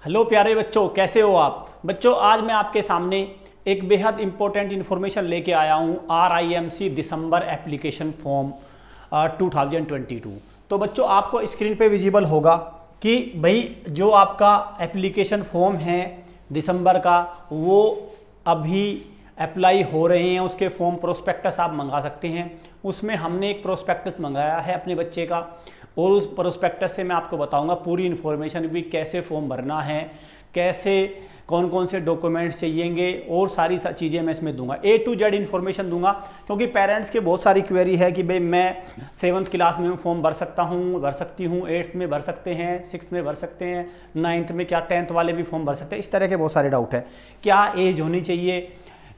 Hello प्यारे बच्चों, कैसे हो आप बच्चों। आज मैं आपके सामने एक बेहद इंपॉर्टेंट इन्फॉर्मेशन लेके आया हूँ RIMC दिसंबर एप्लीकेशन फॉर्म 2022। तो बच्चों आपको स्क्रीन पे विजिबल होगा कि भाई जो आपका एप्लीकेशन फॉर्म है दिसंबर का वो अभी अप्लाई हो रहे हैं। उसके फॉर्म प्रोस्पेक्टस आप मंगा सकते हैं। उसमें हमने एक प्रोस्पेक्टस मंगाया है अपने बच्चे का और उस प्रोस्पेक्टस से मैं आपको बताऊंगा पूरी इन्फॉर्मेशन भी, कैसे फॉर्म भरना है, कैसे कौन कौन से डॉक्यूमेंट्स चाहिएंगे और सारी चीज़ें मैं इसमें दूंगा। A to Z इन्फॉर्मेशन दूंगा क्योंकि पेरेंट्स के बहुत सारी क्वेरी है कि भाई मैं 7th क्लास में फॉर्म भर सकता हूँ, भर सकती हूँ, 8th में भर सकते हैं, 6th में भर सकते हैं, 9th में क्या 10th वाले भी फॉर्म भर सकते हैं। इस तरह के बहुत सारे डाउट है। क्या एज होनी चाहिए,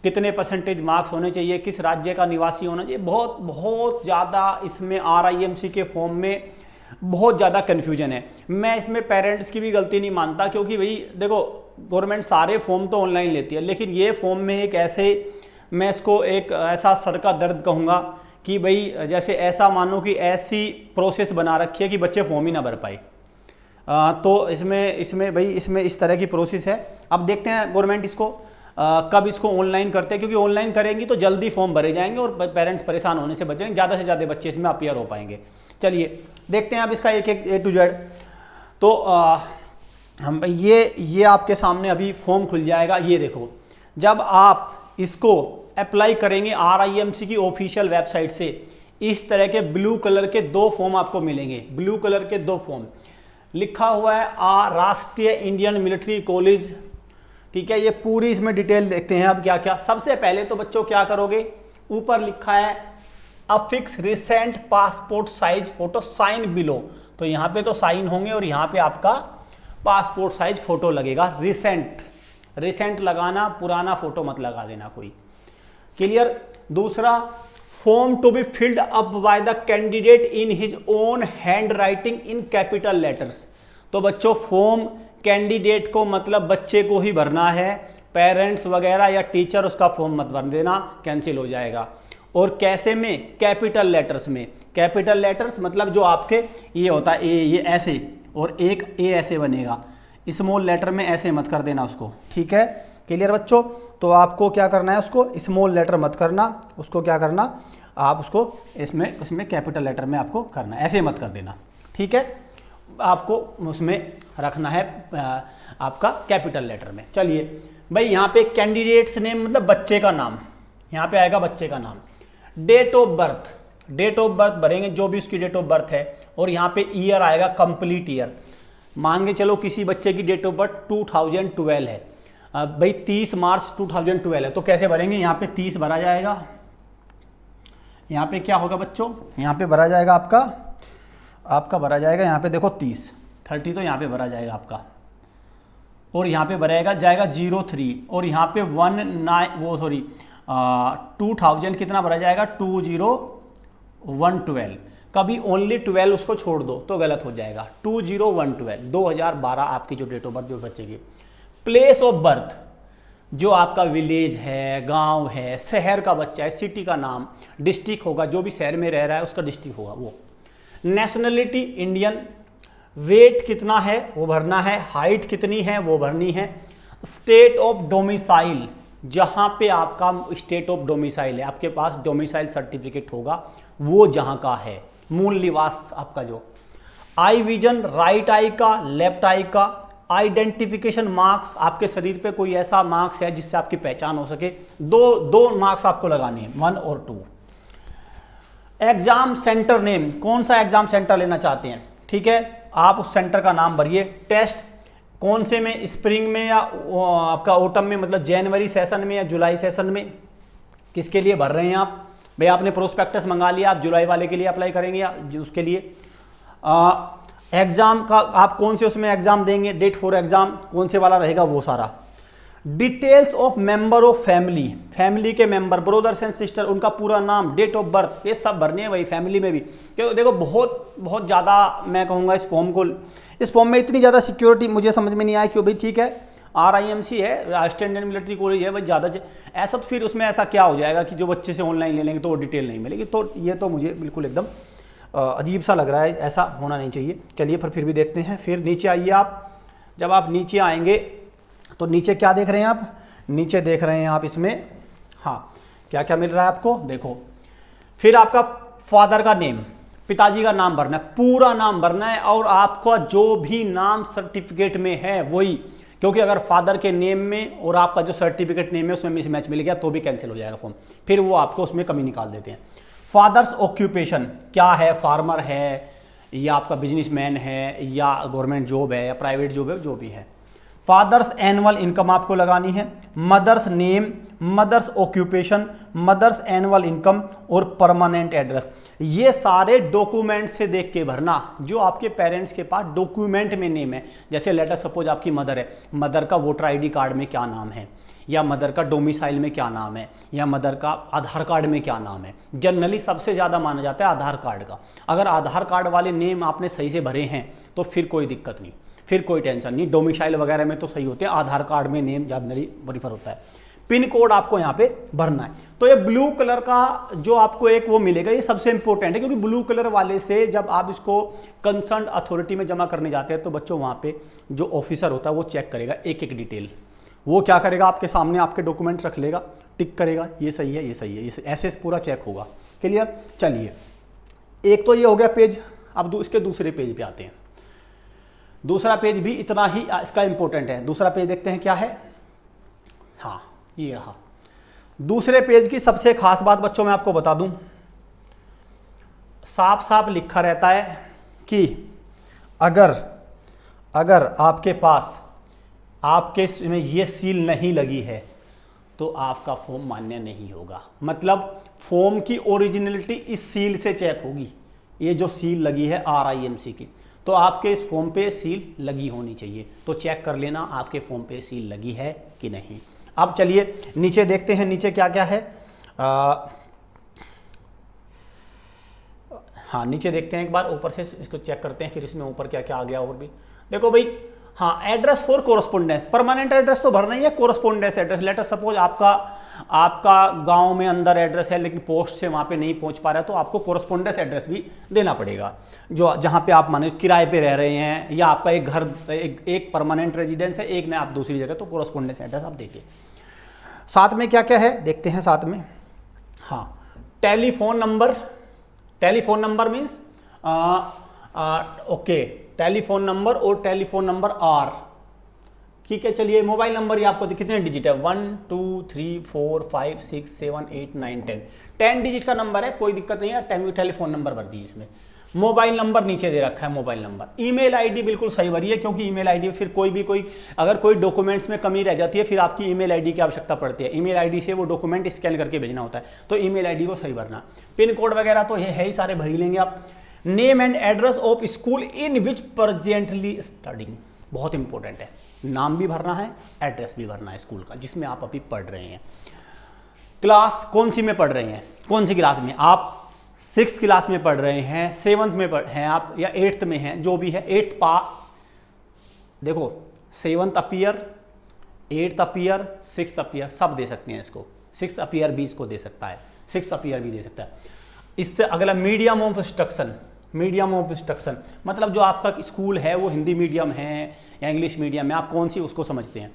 कितने परसेंटेज मार्क्स होने चाहिए, किस राज्य का निवासी होना चाहिए, बहुत बहुत ज़्यादा इसमें RIMC के फॉर्म में बहुत ज़्यादा कन्फ्यूजन है। मैं इसमें पेरेंट्स की भी गलती नहीं मानता क्योंकि भाई देखो गवर्नमेंट सारे फॉर्म तो ऑनलाइन लेती है, लेकिन ये फॉर्म में एक ऐसे, मैं इसको एक ऐसा सर का दर्द कहूँगा कि भाई जैसे ऐसा मानो कि ऐसी प्रोसेस बना रखी है कि बच्चे फॉर्म ही ना भर पाए। तो इसमें भाई इसमें इस तरह की प्रोसेस है। अब देखते हैं गवर्नमेंट इसको कब इसको ऑनलाइन करते हैं, क्योंकि ऑनलाइन करेंगी तो जल्दी फॉर्म भरे जाएंगे और पेरेंट्स परेशान होने से बचेंगे, ज़्यादा से ज़्यादा बच्चे इसमें अपीयर हो पाएंगे। चलिए देखते हैं अब इसका एक एक A to Z। तो हम ये आपके सामने अभी फॉर्म खुल जाएगा। ये देखो, जब आप इसको अप्लाई करेंगे RIMC की ऑफिशियल वेबसाइट से, इस तरह के ब्लू कलर के दो फॉर्म आपको मिलेंगे। ब्लू कलर के दो फॉर्म लिखा हुआ है राष्ट्रीय इंडियन मिलिट्री कॉलेज, ठीक है। ये पूरी इसमें डिटेल देखते हैं अब क्या क्या। सबसे पहले तो बच्चों क्या करोगे, ऊपर लिखा है affix recent passport size photo sign below, तो यहाँ पे तो साइन होंगे और यहाँ पे आपका पासपोर्ट साइज फोटो लगेगा। रिसेंट लगाना, पुराना फोटो मत लगा देना कोई। क्लियर। दूसरा, form to be filled up by the candidate in his own handwriting in capital letters. तो बच्चों फॉर्म कैंडिडेट को मतलब बच्चे को ही भरना है, पेरेंट्स वगैरह या टीचर उसका फॉर्म मत भर देना, कैंसिल हो जाएगा। और कैसे में, कैपिटल लेटर्स में। कैपिटल लेटर्स मतलब जो आपके ये होता है ये ऐसे और एक ए ऐसे बनेगा, स्मॉल लेटर में ऐसे मत कर देना उसको, ठीक है। क्लियर बच्चों। तो आपको क्या करना है, उसको स्मॉल लेटर मत करना, उसको क्या करना आप उसको उसमें कैपिटल लेटर में आपको करना, ऐसे मत कर देना, ठीक है। आपको उसमें रखना है आपका कैपिटल लेटर में। चलिए भाई यहाँ पे कैंडिडेट्स नेम मतलब बच्चे का नाम, यहाँ पे आएगा बच्चे का नाम। डेट ऑफ बर्थ भरेंगे जो भी उसकी डेट ऑफ बर्थ है, और यहाँ पे ईयर आएगा कंप्लीट ईयर। मान के चलो किसी बच्चे की डेट ऑफ बर्थ 2012 है, भाई 30 मार्च 2012 है, तो कैसे भरेंगे, यहाँ पे 30 भरा जाएगा। यहाँ पे क्या होगा बच्चों, यहाँ पे भरा जाएगा आपका भरा जाएगा यहाँ पे देखो 30 तो यहाँ पे भरा जाएगा आपका, और यहाँ पे भराएगा जाएगा 03, और यहाँ पे 2000 कितना भरा जाएगा 20112। कभी ओनली 12 उसको छोड़ दो तो गलत हो जाएगा। 20112 2012 आपकी जो डेट ऑफ बर्थ जो बच्चे की। प्लेस ऑफ बर्थ जो आपका विलेज है, गांव है, शहर का बच्चा है, सिटी का नाम, डिस्ट्रिक्ट होगा, जो भी शहर में रह रहा है उसका डिस्ट्रिक्ट होगा वो। नेशनलिटी इंडियन, वेट कितना है वो भरना है, हाइट कितनी है वो भरनी है। स्टेट ऑफ डोमिसाइल, जहां पे आपका स्टेट ऑफ डोमिसाइल है, आपके पास डोमिसाइल सर्टिफिकेट होगा वो जहां का है, मूल निवास आपका जो। आई विजन, राइट आई का, लेफ्ट आई का। आइडेंटिफिकेशन मार्क्स, आपके शरीर पे कोई ऐसा मार्क्स है जिससे आपकी पहचान हो सके, दो मार्क्स आपको लगाने हैं, 1 और 2। एग्जाम सेंटर नेम, कौन सा एग्जाम सेंटर लेना चाहते हैं, ठीक है, आप उस सेंटर का नाम भरिए। टेस्ट कौन से में, स्प्रिंग में या आपका ऑटम में, मतलब जनवरी सेशन में या जुलाई सेशन में, किसके लिए भर रहे हैं आप। भाई आपने प्रोस्पेक्टस मंगा लिया, आप जुलाई वाले के लिए अप्लाई करेंगे या उसके लिए। एग्जाम का आप कौन से उसमें एग्जाम देंगे, डेट फॉर एग्जाम कौन से वाला रहेगा वो सारा। Details of member of family के मेंबर, ब्रदर्स एंड सिस्टर, उनका पूरा नाम, डेट ऑफ बर्थ, ये सब भरने हैं भाई फैमिली में भी। क्योंकि देखो बहुत ज़्यादा मैं कहूँगा इस फॉर्म में इतनी ज़्यादा सिक्योरिटी मुझे समझ में नहीं आया। क्यों भाई, ठीक है RIMC है, राष्ट्रीय इंडियन मिलिट्री कॉलेज है, भाई ज़्यादा ऐसा तो फिर उसमें ऐसा क्या हो जाएगा कि जो बच्चे से ऑनलाइन ले लेंगे तो वो डिटेल नहीं मिलेगी, तो ये तो मुझे बिल्कुल एकदम अजीब सा लग रहा है, ऐसा होना नहीं चाहिए। चलिए फिर भी देखते हैं। फिर नीचे आइए आप, जब आप नीचे आएंगे तो नीचे क्या देख रहे हैं आप, नीचे देख रहे हैं आप इसमें, हाँ क्या क्या मिल रहा है आपको, देखो फिर आपका फादर का नेम, पिताजी का नाम भरना है, पूरा नाम भरना है, और आपका जो भी नाम सर्टिफिकेट में है वही, क्योंकि अगर फादर के नेम में और आपका जो सर्टिफिकेट नेम है उसमें मिसमैच मिल गया तो भी कैंसिल हो जाएगा फॉर्म, फिर वो आपको उसमें कमी निकाल देते हैं। फादर्स ऑक्यूपेशन क्या है, फार्मर है या आपका बिजनेसमैन है या गवर्नमेंट जॉब है या प्राइवेट जॉब है, जो भी है। फादर्स एनुअल इनकम आपको लगानी है, mother's name, mother's occupation, mother's annual income और परमानेंट एड्रेस। ये सारे डॉक्यूमेंट से देख के भरना, जो आपके पेरेंट्स के पास डॉक्यूमेंट में नेम है। जैसे लेटर सपोज आपकी मदर है, मदर का वोटर आईडी कार्ड में क्या नाम है, या मदर का डोमिसाइल में क्या नाम है, या मदर का आधार कार्ड में क्या नाम है। जनरली सबसे ज़्यादा माना जाता है आधार कार्ड का। अगर आधार कार्ड वाले नेम आपने सही से भरे हैं तो फिर कोई दिक्कत नहीं, फिर कोई टेंशन नहीं। डोमिसाइल वगैरह में तो सही होते हैं, आधार कार्ड में नेम जनरली प्रीफर होता है। पिन कोड आपको यहाँ पे भरना है। तो ये ब्लू कलर का जो आपको एक वो मिलेगा, ये सबसे इंपॉर्टेंट है, क्योंकि ब्लू कलर वाले से जब आप इसको कंसर्न अथॉरिटी में जमा करने जाते हैं तो बच्चों वहाँ पे जो ऑफिसर होता है वो चेक करेगा एक एक डिटेल। वो क्या करेगा, आपके सामने आपके डॉक्यूमेंट्स रख लेगा, टिक करेगा ये सही है, ये सही है, ये ऐसे पूरा चेक होगा। क्लियर। चलिए, एक तो ये हो गया पेज। अब इसके दूसरे पेज पे आते हैं। दूसरा पेज भी इतना ही इसका इंपॉर्टेंट है। दूसरा पेज देखते हैं क्या है। हाँ ये रहा। दूसरे पेज की सबसे खास बात बच्चों मैं आपको बता दूं, साफ साफ लिखा रहता है कि अगर आपके पास आपके में ये सील नहीं लगी है तो आपका फॉर्म मान्य नहीं होगा। मतलब फॉर्म की ओरिजिनलिटी इस सील से चेक होगी। ये जो सील लगी है RIMC की, तो आपके इस फॉर्म पे सील लगी होनी चाहिए। तो चेक कर लेना आपके फॉर्म पे सील लगी है कि नहीं। अब चलिए नीचे देखते हैं, नीचे क्या क्या है। हाँ नीचे देखते हैं एक बार, ऊपर से इसको चेक करते हैं, फिर इसमें ऊपर क्या क्या आ गया और भी। देखो भाई, हाँ address for correspondence, permanent address तो भरना ही है। कोरस्पोंडेंस एड्रेस, लेटर सपोज आपका गांव में अंदर एड्रेस है लेकिन पोस्ट से वहां पे नहीं पहुंच पा रहा है, तो आपको कोरस्पोंडेंस एड्रेस भी देना पड़ेगा। जो जहां पे आप माने किराए पे रह रहे हैं, या आपका एक घर एक परमानेंट रेजिडेंस है, एक ने आप दूसरी जगह, तो कोरस्पोंडेंस एड्रेस आप देखिए। साथ में क्या क्या है देखते हैं साथ में। हाँ telephone number means okay, telephone number और टेलीफोन नंबर R, ठीक है। चलिए मोबाइल नंबर ये आपको कितने डिजिट है, 1 2 3 4 5 6 7 8 9 10 डिजिट का नंबर है, कोई दिक्कत नहीं है। टेलीफोन नंबर भर दीजिए इसमें। मोबाइल नंबर नीचे दे रखा है मोबाइल नंबर। ईमेल आईडी बिल्कुल सही भरिए, क्योंकि ईमेल आईडी फिर अगर कोई डॉक्यूमेंट्स में कमी रह जाती है फिर आपकी ईमेल आईडी की आवश्यकता पड़ती है। ईमेल आईडी से वो डॉक्यूमेंट स्कैन करके भेजना होता है, तो ईमेल आईडी को सही भरना। पिन कोड वगैरह तो ये है ही, सारे भर ही लेंगे आप। Name and address of school in which presently studying, बहुत इंपॉर्टेंट है। नाम भी भरना है, एड्रेस भी भरना है स्कूल का जिसमें आप अभी पढ़ रहे हैं। क्लास कौन सी में पढ़ रहे हैं, कौन सी क्लास में, आप 6th क्लास में पढ़ रहे हैं, 7th में पढ़ हैं आप, या 8th में हैं, जो भी है। 8th देखो 7th appear, 8th appear, 6th appear सब दे सकते हैं इसको। 6th अपीयर भी इसको दे सकता है, 6th अपीयर भी दे सकता है। इससे अगला medium of instruction. Medium of instruction मतलब जो आपका स्कूल है वो हिंदी मीडियम है या इंग्लिश मीडियम है, आप कौन सी उसको समझते हैं।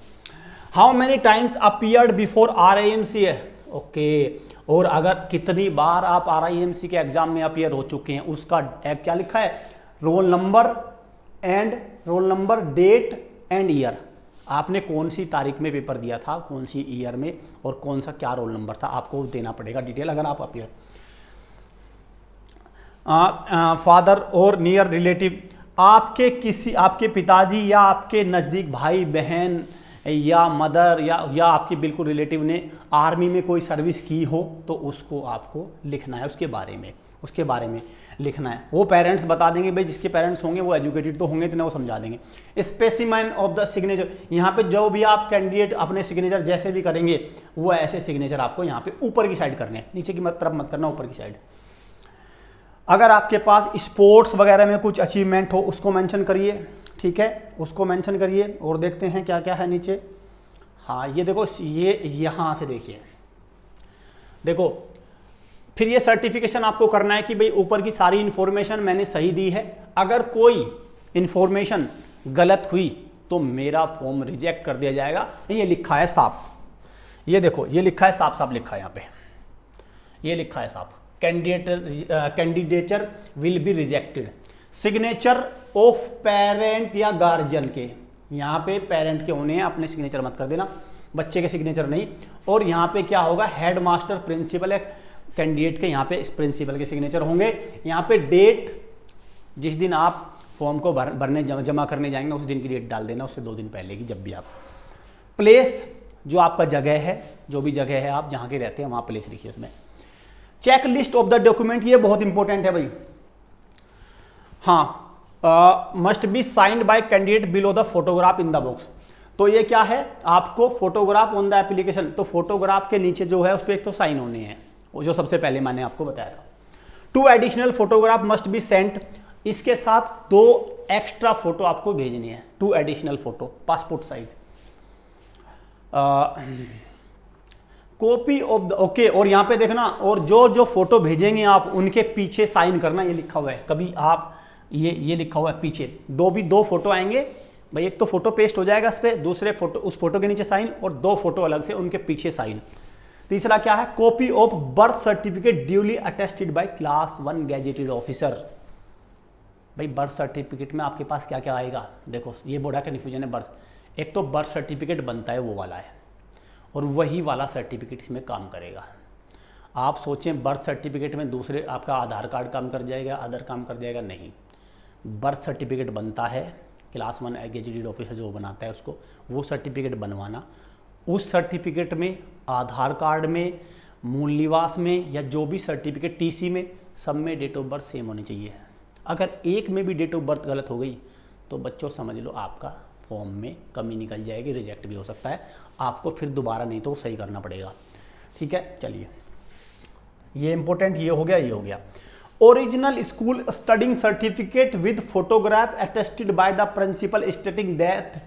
How many times appeared before RIMC है, ओके। और अगर कितनी बार आप RIMC के एग्जाम में अपीयर हो चुके हैं, उसका क्या लिखा है, roll number date and year. आपने कौन सी तारीख में पेपर दिया था, कौन सी ईयर में, और कौन सा क्या रोल नंबर था, आपको देना पड़ेगा डिटेल अगर आप अपीयर। फादर और नियर रिलेटिव, आपके पिताजी या आपके नज़दीक भाई बहन या मदर या आपके बिल्कुल रिलेटिव ने आर्मी में कोई सर्विस की हो तो उसको आपको लिखना है, उसके बारे में लिखना है। वो पेरेंट्स बता देंगे भाई, जिसके पेरेंट्स होंगे वो एजुकेटेड तो होंगे, तो वो समझा देंगे। स्पेसिमेन ऑफ द सिग्नेचर, यहाँ पे जो भी आप कैंडिडेट अपने सिग्नेचर जैसे भी करेंगे वो ऐसे सिग्नेचर आपको यहाँ पे ऊपर की साइड करने हैं, नीचे की तरफ मत करना, ऊपर की साइड। अगर आपके पास स्पोर्ट्स वगैरह में कुछ अचीवमेंट हो उसको मेंशन करिए, ठीक है, उसको मेंशन करिए। और देखते हैं क्या क्या है नीचे। हाँ ये देखो, ये यहाँ से देखिए, देखो फिर ये सर्टिफिकेशन आपको करना है कि भाई ऊपर की सारी इंफॉर्मेशन मैंने सही दी है। अगर कोई इंफॉर्मेशन गलत हुई तो मेरा फॉर्म रिजेक्ट कर दिया जाएगा। ये लिखा है साफ, ये देखो ये लिखा है साफ साफ लिखा है यहाँ पे, ये लिखा है साफ, candidature will be rejected. Signature of parent या गार्जियन के, यहाँ पे पेरेंट के होने हैं, अपने सिग्नेचर मत कर देना, बच्चे के सिग्नेचर नहीं। और यहाँ पे क्या होगा, हेड मास्टर प्रिंसिपल है कैंडिडेट के, यहाँ पे इस प्रिंसिपल के सिग्नेचर होंगे। यहाँ पे डेट, जिस दिन आप फॉर्म को भरने जमा करने जाएंगे उस दिन की डेट डाल देना, उससे 2 दिन पहले की जब भी आप। प्लेस, जो आपका जगह है, जो भी जगह है आप जहाँ के रहते हैं वहाँ प्लेस लिखिए उसमें। Check list of the document, ये बहुत इंपॉर्टेंट है भाई। हाँ, must be signed by candidate below the photograph in the box. तो ये क्या है, आपको फोटोग्राफ ऑन द एप्लीकेशन, तो फोटोग्राफ के नीचे जो है उस पर एक तो साइन होने हैं, वो जो सबसे पहले मैंने आपको बताया था। 2 additional photograph must be sent, इसके साथ 2 एक्स्ट्रा फोटो आपको भेजनी है, 2 additional photo passport size. Copy of the, okay, और यहाँ पे देखना, और जो जो फोटो भेजेंगे आप उनके पीछे साइन करना, ये लिखा हुआ है, कभी आप ये लिखा हुआ है पीछे, 2 फोटो आएंगे भाई, एक तो फोटो पेस्ट हो जाएगा इस पर, दूसरे फोटो उस फोटो के नीचे साइन, और 2 फोटो अलग से उनके पीछे साइन। तीसरा क्या है, copy of birth certificate duly attested bye class 1 gazetted officer. भाई बर्थ सर्टिफिकेट में आपके पास क्या क्या आएगा, देखो ये बड़ा कन्फ्यूजन है। बर्थ, एक तो बर्थ सर्टिफिकेट बनता है वो वाला है, और वही वाला सर्टिफिकेट इसमें काम करेगा। आप सोचें बर्थ सर्टिफिकेट में दूसरे आपका आधार कार्ड काम कर जाएगा, अदर काम कर जाएगा, नहीं। बर्थ सर्टिफिकेट बनता है क्लास 1 गैजेटेड ऑफिसर जो बनाता है उसको, वो सर्टिफिकेट बनवाना। उस सर्टिफिकेट में आधार कार्ड में, मूल निवास में, या जो भी सर्टिफिकेट टीसी में, सब में डेट ऑफ बर्थ सेम होनी चाहिए। अगर एक में भी डेट ऑफ बर्थ गलत हो गई तो बच्चों समझ लो आपका फॉर्म में कमी निकल जाएगी, रिजेक्ट भी हो सकता है, आपको फिर दोबारा नहीं तो सही करना पड़ेगा। ठीक है, चलिए ये इंपॉर्टेंट, ये हो गया, ये हो गया। Original school studying certificate with photograph attested by the principal stating that,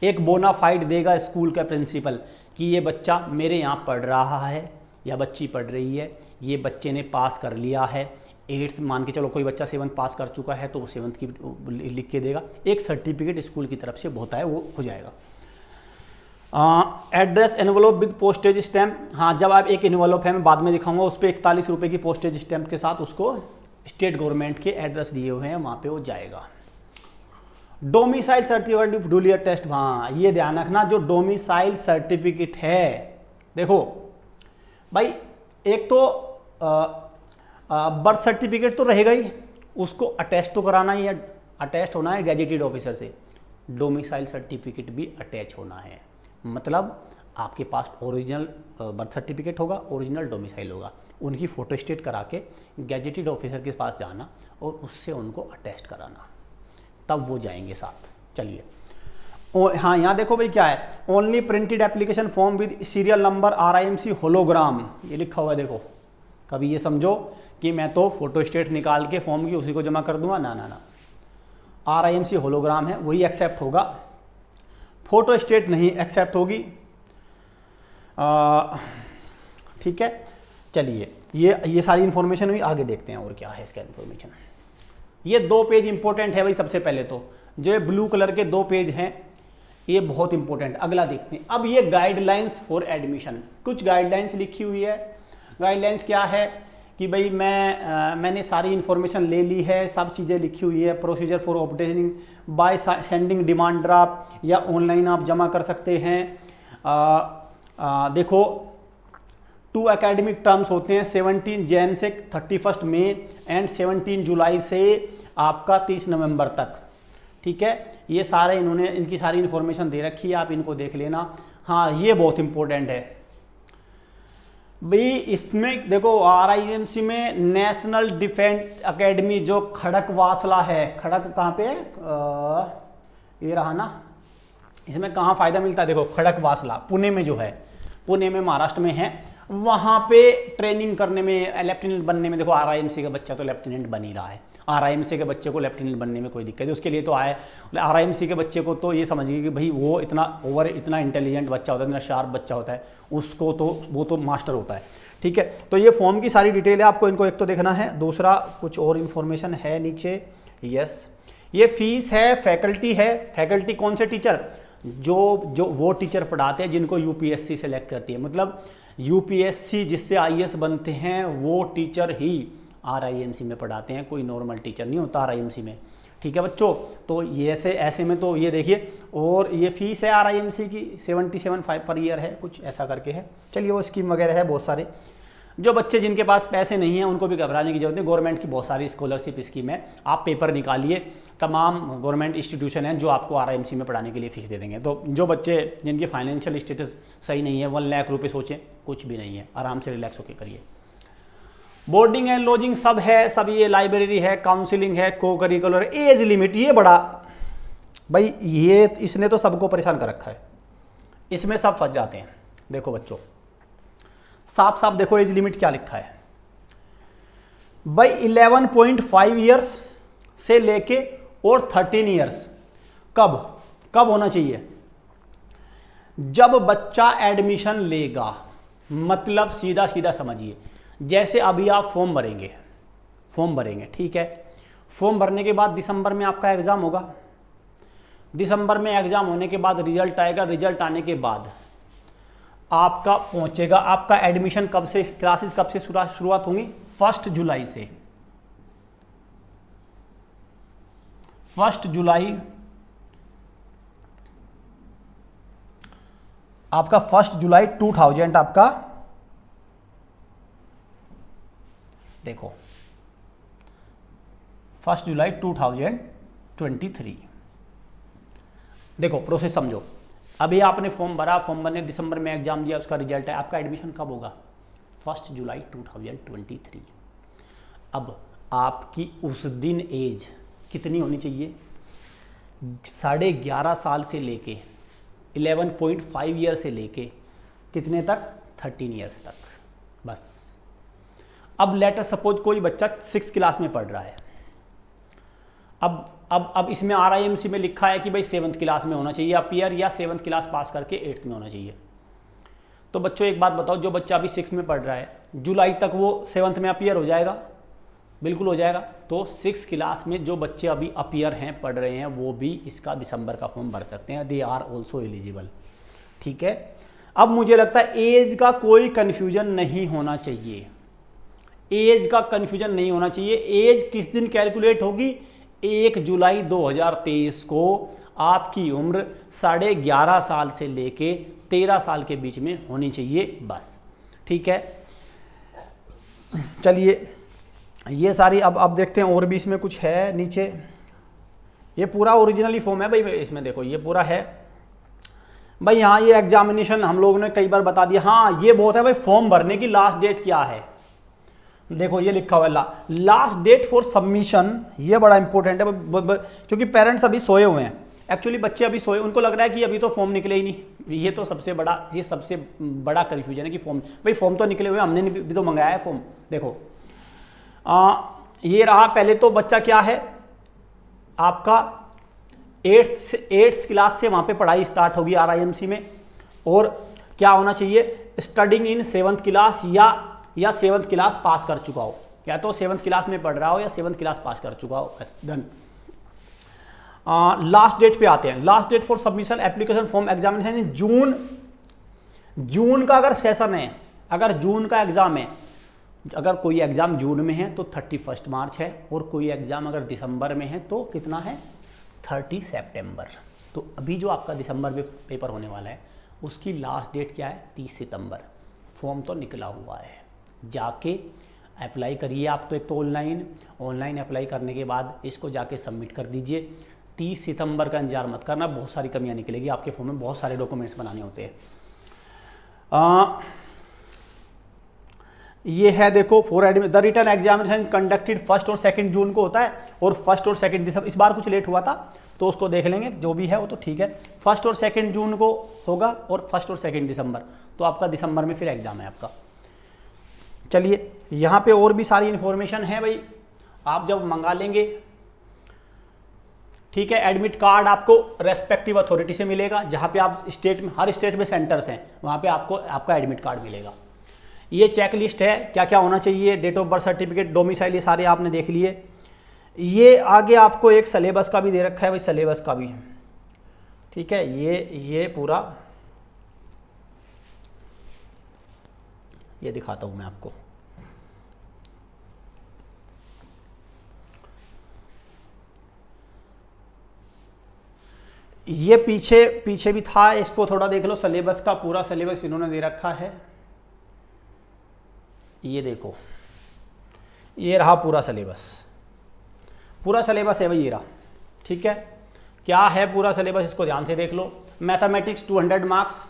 एक बोनाफाइड देगा स्कूल का प्रिंसिपल कि ये बच्चा मेरे यहाँ पढ़ रहा है या बच्ची पढ़ रही है, ये बच्चे ने पास कर लिया है 8th, मान के चलो कोई बच्चा 7th पास कर चुका है तो वो 7th की लिख के देगा, एक सर्टिफिकेट स्कूल की तरफ से होता है, वो हो जाएगा। Address envelope with postage stamp, हाँ जब आप एक एनवलप है मैं बाद में दिखाऊंगा, उस पर 41 रुपये की पोस्टेज स्टैम्प के साथ उसको स्टेट गवर्नमेंट के एड्रेस दिए हुए हैं वहाँ पे वो जाएगा। डोमिसाइल सर्टिफिकेट ड्यूली टेस्ट, हाँ ये ध्यान रखना, जो डोमिसाइल सर्टिफिकेट है, देखो भाई एक तो बर्थ सर्टिफिकेट तो रहेगा ही, उसको अटैच तो कराना ही है, अटैच होना है गैजेटेड ऑफिसर से, डोमिसाइल सर्टिफिकेट भी अटैच होना है। मतलब आपके पास ओरिजिनल बर्थ सर्टिफिकेट होगा, ओरिजिनल डोमिसाइल होगा, उनकी फोटो स्टेट करा के गैजेटेड ऑफिसर के पास जाना और उससे उनको अटैच कराना, तब वो जाएंगे साथ। चलिए हाँ यहाँ देखो भाई क्या है, only printed application form with serial number RIMC hologram, ये लिखा हुआ है। देखो कभी ये समझो कि मैं तो फोटो स्टेट निकाल के फॉर्म की उसी को जमा कर दूंगा, ना ना ना, RIMC होलोग्राम है वही एक्सेप्ट होगा, फोटो स्टेट नहीं एक्सेप्ट होगी। ठीक है, चलिए ये सारी इन्फॉर्मेशन हुई, आगे देखते हैं और क्या है इसका इन्फॉर्मेशन। ये 2 पेज इंपॉर्टेंट है भाई, सबसे पहले तो जो ये ब्लू कलर के 2 पेज हैं ये बहुत इंपॉर्टेंट। अगला देखते हैं, अब ये गाइडलाइंस फॉर एडमिशन, कुछ गाइडलाइंस लिखी हुई है। गाइडलाइंस क्या है कि भाई मैंने सारी इन्फॉर्मेशन ले ली है, सब चीज़ें लिखी हुई है। Procedure for obtaining by sending demand draft, या ऑनलाइन आप जमा कर सकते हैं। देखो 2 एकेडमिक टर्म्स होते हैं, 17 जैन से 31 मई एंड 17 जुलाई से आपका 30 नवंबर तक। ठीक है, ये सारे इन्होंने इनकी सारी इन्फॉर्मेशन दे रखी है, आप इनको देख लेना। हाँ ये बहुत इंपॉर्टेंट है भाई, इसमें देखो RIMC में नेशनल डिफेंस एकेडमी जो खड़कवासला है, खड़क कहाँ पे है, ये रहा ना, इसमें कहाँ फ़ायदा मिलता है, देखो खड़कवासला पुणे में जो है, पुणे में महाराष्ट्र में है, वहाँ पे ट्रेनिंग करने में, लेफ्टिनेंट बनने में, देखो RIMC का बच्चा तो लेफ्टिनेंट बन ही रहा है, RIMC के बच्चे को लेफ्टिनेंट बनने में कोई दिक्कत है, उसके लिए तो आए। RIMC के बच्चे को तो ये समझिए कि भाई वो इतना इंटेलिजेंट बच्चा होता है, इतना शार्प बच्चा होता है, उसको तो वो तो मास्टर होता है। ठीक है, तो ये फॉर्म की सारी डिटेल है, आपको इनको एक तो देखना है, दूसरा कुछ और इन्फॉर्मेशन है नीचे, यस ये फीस है, फैकल्टी है। फैकल्टी कौन से टीचर? जो वो टीचर पढ़ाते हैं जिनको यूपीएससी सेलेक्ट करती है, मतलब यूपीएससी जिससे आईएएस बनते हैं वो टीचर ही आरआईएमसी में पढ़ाते हैं, कोई नॉर्मल टीचर नहीं होता आरआईएमसी में। ठीक है बच्चों, तो ये ऐसे में तो ये देखिए, और ये फीस है आरआईएमसी की 77,500 पर ईयर है, कुछ ऐसा करके है। चलिए वो स्कीम वगैरह है बहुत सारे। जो बच्चे जिनके पास पैसे नहीं हैं उनको भी घबराने की जरूरत नहीं, गवर्नमेंट की बहुत सारी स्कॉलरशिप स्कीम है। आप पेपर निकालिए, तमाम गवर्नमेंट इंस्टीट्यूशन हैं जो आपको आरआईएमसी में पढ़ाने के लिए फीस दे देंगे। तो जो बच्चे जिनकी फाइनेंशियल स्टेटस सही नहीं है, 1 लाख रुपये सोचें, कुछ भी नहीं है, आराम से रिलैक्स होकर करिए। बोर्डिंग एंड लॉजिंग सब है, सब ये लाइब्रेरी है, काउंसिलिंग है, को करिकुलर, एज लिमिट, ये बड़ा भाई ये इसने तो सबको परेशान कर रखा है, इसमें सब फंस जाते हैं। देखो बच्चों, साफ साफ देखो एज लिमिट क्या लिखा है भाई, 11.5 ईयर्स से लेके और 13 ईयर्स। कब होना चाहिए? जब बच्चा एडमिशन लेगा, मतलब सीधा सीधा समझिए, जैसे अभी आप फॉर्म भरेंगे, ठीक है, फॉर्म भरने के बाद दिसंबर में आपका एग्जाम होगा, दिसंबर में एग्जाम होने के बाद रिजल्ट आएगा, रिजल्ट आने के बाद आपका पहुंचेगा, आपका एडमिशन कब से, क्लासेस कब से शुरुआत होंगी? 1 जुलाई से। 1 जुलाई आपका 1 जुलाई 2000 आपका, देखो 1 जुलाई 2023। देखो प्रोसेस समझो, अभी आपने फॉर्म भरा, फॉर्म भरने दिसंबर में एग्जाम दिया, उसका रिजल्ट है, आपका एडमिशन कब होगा? 1 जुलाई 2023। अब आपकी उस दिन एज कितनी होनी चाहिए? 11.5 साल से लेके 11.5 ईयर से लेके कितने तक? 13 ईयर्स तक, बस। अब लेटर सपोज कोई बच्चा 6th क्लास में पढ़ रहा है, अब इसमें आरआईएमसी में लिखा है कि भाई 7th क्लास में होना चाहिए अपीयर, या 7th क्लास पास करके 8th में होना चाहिए। तो बच्चों एक बात बताओ, जो बच्चा अभी 6 में पढ़ रहा है, जुलाई तक वो 7th में अपीयर हो जाएगा? बिल्कुल हो जाएगा। तो 6th क्लास में जो बच्चे अभी अपीयर हैं, पढ़ रहे हैं, वो भी इसका दिसंबर का फॉर्म भर सकते हैं, दे आर ऑल्सो एलिजिबल। ठीक है, अब मुझे लगता है एज का कोई कन्फ्यूजन नहीं होना चाहिए, एज का कन्फ्यूजन नहीं होना चाहिए। एज किस दिन कैलकुलेट होगी? 1 जुलाई 2023 को आपकी उम्र 11.5 साल से लेके 13 साल के बीच में होनी चाहिए, बस। ठीक है, चलिए ये सारी अब देखते हैं और भी इसमें कुछ है नीचे। ये पूरा ओरिजिनली फॉर्म है भाई, इसमें देखो ये पूरा है भाई। यहाँ ये एग्जामिनेशन हम लोगों ने कई बार बता दिया। हाँ ये बहुत है भाई, फॉर्म भरने की लास्ट डेट क्या है? देखो ये लिखा हुआ है लास्ट डेट फॉर सबमिशन, ये बड़ा इंपॉर्टेंट है क्योंकि पेरेंट्स अभी सोए हुए हैं। एक्चुअली बच्चे अभी सोए, उनको लग रहा है कि अभी तो फॉर्म निकले ही नहीं। ये तो सबसे बड़ा कन्फ्यूजन है कि फॉर्म, भाई फॉर्म तो निकले हुए, हमने भी तो मंगाया है फॉर्म। देखो ये रहा, पहले तो बच्चा क्या है आपका 8th क्लास से वहाँ पे पढ़ाई स्टार्ट होगी आरआईएमसी में, और क्या होना चाहिए? स्टडिंग इन 7th क्लास या 7th क्लास पास कर चुका हो, या तो 7th क्लास में पढ़ रहा हो या 7th क्लास पास कर चुका हो, बस डन। लास्ट डेट पे आते हैं। Last date for submission application form examination June का अगर सेशन है, अगर जून का एग्जाम है, अगर कोई एग्जाम जून में है तो 31 मार्च है, और कोई एग्जाम अगर दिसंबर में है तो कितना है? 30 सितंबर। तो अभी जो आपका दिसंबर में पेपर होने वाला है उसकी लास्ट डेट क्या है? 30 सितंबर। फॉर्म तो निकला हुआ है, जाके अप्लाई करिए। आप तो एक तो ऑनलाइन अप्लाई करने के बाद इसको जाके सबमिट कर दीजिए। 30 सितंबर का इंतजार मत करना, बहुत सारी कमियां निकलेगी आपके फॉर्म में, बहुत सारे डॉक्यूमेंट्स बनाने होते हैं। ये है देखो for admission the written examination conducted 1 और 2 जून को होता है, और 1 और 2 दिसंबर। इस बार कुछ लेट हुआ था तो उसको देख लेंगे, जो भी है वो तो ठीक है। 1 और 2 जून को होगा और 1 और 2 दिसंबर, तो आपका दिसंबर में फिर एग्जाम है आपका। चलिए यहाँ पे और भी सारी इन्फॉर्मेशन है भाई, आप जब मंगा लेंगे, ठीक है। एडमिट कार्ड आपको रेस्पेक्टिव अथॉरिटी से मिलेगा, जहाँ पे आप स्टेट में, हर स्टेट में सेंटर्स हैं, वहाँ पे आपको आपका एडमिट कार्ड मिलेगा। ये चेक लिस्ट है क्या क्या होना चाहिए, date of birth certificate, domicile, ये सारे आपने देख लिए। ये आगे आपको एक सिलेबस का भी दे रखा है भाई, सिलेबस का भी, ठीक है। ये पूरा ये दिखाता हूं मैं आपको। ये पीछे भी था, इसको थोड़ा देख लो। सिलेबस का पूरा सिलेबस इन्होंने दे रखा है, ये देखो, ये रहा पूरा सिलेबस। पूरा सिलेबस है भाई, ये रहा, ठीक है। क्या है पूरा सिलेबस, इसको ध्यान से देख लो। मैथमेटिक्स 200 मार्क्स,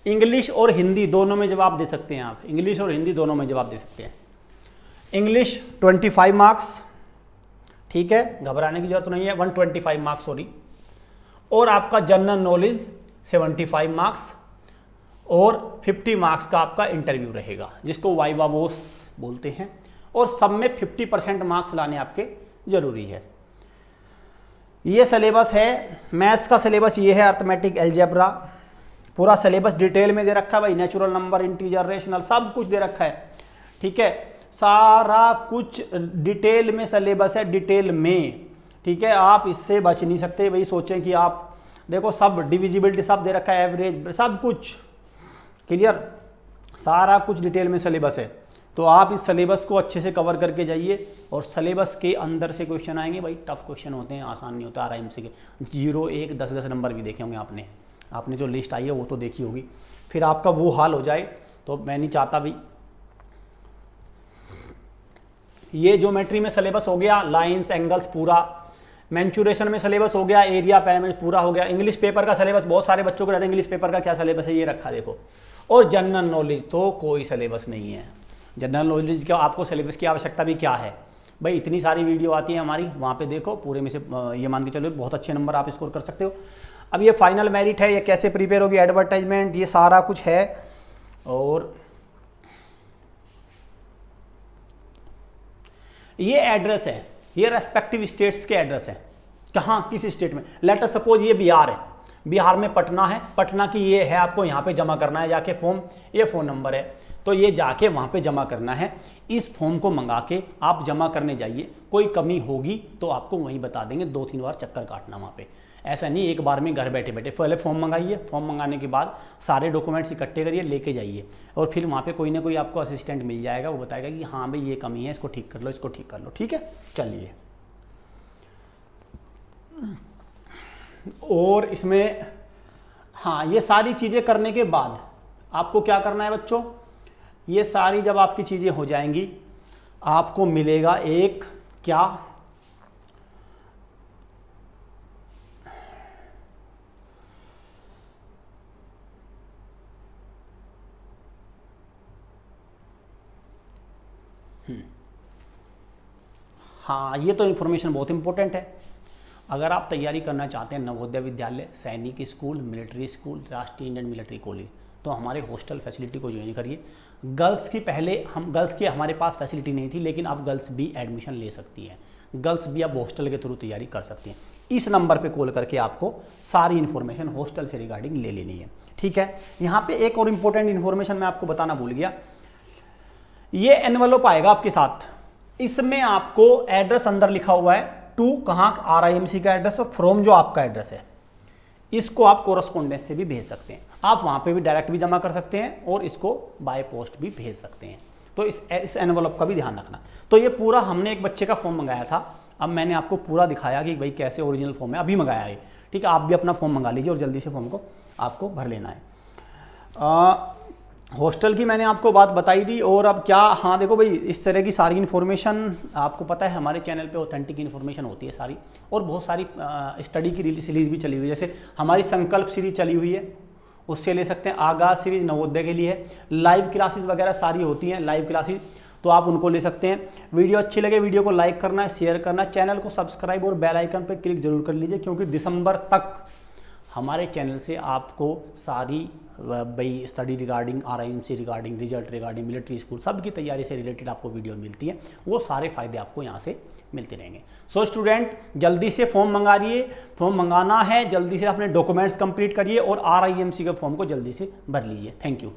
इंग्लिश और हिंदी दोनों में जवाब दे सकते हैं आप, इंग्लिश और हिंदी दोनों में जवाब दे सकते हैं। इंग्लिश 25 मार्क्स, ठीक है, घबराने की जरूरत नहीं है, 125 मार्क्स सॉरी। और आपका जनरल नॉलेज 75 मार्क्स और 50 मार्क्स का आपका इंटरव्यू रहेगा, जिसको वाइवा वोस बोलते हैं। और सब में 50% मार्क्स लाने आपके जरूरी है। ये सिलेबस है, मैथ्स का सिलेबस ये है, अर्थमेटिक, अलजेब्रा, पूरा सिलेबस डिटेल में दे रखा है भाई। नेचुरल नंबर, इंटीजर, रेशनल, सब कुछ दे रखा है, ठीक है। सारा कुछ डिटेल में सिलेबस है, डिटेल में, ठीक है। आप इससे बच नहीं सकते भाई। सोचें कि आप देखो, सब डिविजिबिलिटी सब दे रखा है, एवरेज सब कुछ क्लियर, सारा कुछ डिटेल में सिलेबस है। तो आप इस सिलेबस को अच्छे से कवर करके जाइए। और सिलेबस के अंदर से क्वेश्चन आएंगे भाई, टफ क्वेश्चन होते हैं, आसान नहीं होता। आरआईएमसी के 0, 1, 10 नंबर भी देखे होंगे आपने जो लिस्ट आई है वो तो देखी होगी। फिर आपका वो हाल हो जाए तो मैं नहीं चाहता भाई। ये ज्योमेट्री में सिलेबस हो गया, लाइंस, एंगल्स पूरा। मैंचुरेशन में सिलेबस हो गया, एरिया, पैरामीटर पूरा हो गया। इंग्लिश पेपर का सिलेबस बहुत सारे बच्चों को रहता है, इंग्लिश पेपर का क्या सिलेबस है ये रखा देखो। और जनरल नॉलेज तो कोई सिलेबस नहीं है। जनरल नॉलेज का आपको सिलेबस की आवश्यकता भी क्या है भाई, इतनी सारी वीडियो आती है हमारी, वहाँ पे देखो, पूरे में से ये मान के चलो बहुत अच्छे नंबर आप स्कोर कर सकते हो। अब ये फाइनल मेरिट है, ये कैसे प्रिपेयर होगी, एडवर्टाइजमेंट, ये सारा कुछ है। और ये एड्रेस है, ये रेस्पेक्टिव स्टेट्स के एड्रेस है, कहाँ किस स्टेट में। लेटर सपोज ये बिहार है, बिहार में पटना है, पटना की ये है, आपको यहाँ पे जमा करना है जाके फॉर्म, ये फ़ोन नंबर है, तो ये जाके वहाँ पे जमा करना है। इस फॉर्म को मंगा के आप जमा करने जाइए, कोई कमी होगी तो आपको वहीं बता देंगे, 2-3 बार चक्कर काटना वहाँ पे। ऐसा नहीं एक बार में घर बैठे बैठे, पहले फॉर्म मंगाइए, फॉर्म मंगाने के बाद सारे डॉक्यूमेंट्स इकट्ठे करिए, लेके जाइए, और फिर वहाँ पे कोई ना कोई आपको असिस्टेंट मिल जाएगा, वो बताएगा कि हाँ भाई ये कमी है, इसको ठीक कर लो, इसको ठीक कर लो, ठीक है। चलिए, और इसमें हाँ, ये सारी चीज़ें करने के बाद आपको क्या करना है बच्चों, ये सारी जब आपकी चीज़ें हो जाएंगी, आपको मिलेगा एक क्या, हाँ, ये तो इन्फॉर्मेशन बहुत इंपॉर्टेंट है। अगर आप तैयारी करना चाहते हैं नवोदय विद्यालय, सैनिक स्कूल, मिलिट्री स्कूल, राष्ट्रीय इंडियन मिलिट्री कॉलेज, तो हमारे हॉस्टल फैसिलिटी को ज्वाइन करिए। गर्ल्स की पहले गर्ल्स की हमारे पास फैसिलिटी नहीं थी, लेकिन अब गर्ल्स भी एडमिशन ले सकती हैं, गर्ल्स भी अब हॉस्टल के थ्रू तैयारी कर सकती हैं। इस नंबर पे कॉल करके आपको सारी इन्फॉर्मेशन हॉस्टल से रिगार्डिंग ले लेनी है, ठीक है। यहाँ पे एक और इम्पोर्टेंट इन्फॉर्मेशन मैं आपको बताना भूल गया, ये एनवलप आएगा आपके साथ, इसमें आपको एड्रेस अंदर लिखा हुआ है, टू कहाँ आरआईएमसी का एड्रेस और फ्रॉम जो आपका एड्रेस है, इसको आप कोरस्पोंडेंस से भी भेज सकते हैं। आप वहाँ पे भी डायरेक्ट भी जमा कर सकते हैं और इसको बाय पोस्ट भी भेज सकते हैं। तो इस एनवलप का भी ध्यान रखना। तो ये पूरा हमने एक बच्चे का फॉर्म मंगाया था, अब मैंने आपको पूरा दिखाया कि भाई कैसे ओरिजिनल फॉर्म है, अभी मंगाया है, ठीक है। आप भी अपना फॉर्म मंगा लीजिए और जल्दी से फॉर्म को आपको भर लेना है। हॉस्टल की मैंने आपको बात बताई दी। और अब क्या, हाँ देखो भाई, इस तरह की सारी इन्फॉर्मेशन आपको पता है हमारे चैनल पे ऑथेंटिक इन्फॉर्मेशन होती है सारी, और बहुत सारी स्टडी की सीरीज़ भी चली हुई है। जैसे हमारी संकल्प सीरीज चली हुई है, उससे ले सकते हैं। आगाज सीरीज नवोदय के लिए है, लाइव क्लासेस वगैरह सारी होती हैं, लाइव क्लासेस, तो आप उनको ले सकते हैं। वीडियो अच्छी लगे, वीडियो को लाइक करना है, शेयर करना है, चैनल को सब्सक्राइब और बेल आइकन पर क्लिक जरूर कर लीजिए, क्योंकि दिसंबर तक हमारे चैनल से आपको सारी भाई study regarding, RIMC regarding, result regarding, military school, सब की तैयारी से रिलेटेड आपको वीडियो मिलती है। वो सारे फायदे आपको यहाँ से मिलते रहेंगे। सो स्टूडेंट, जल्दी से फॉर्म मंगा रही है, फॉर्म मंगाना है, जल्दी से अपने डॉक्यूमेंट्स कंप्लीट करिए और आरआईएमसी के फॉर्म को जल्दी से भर लीजिए। Thank you.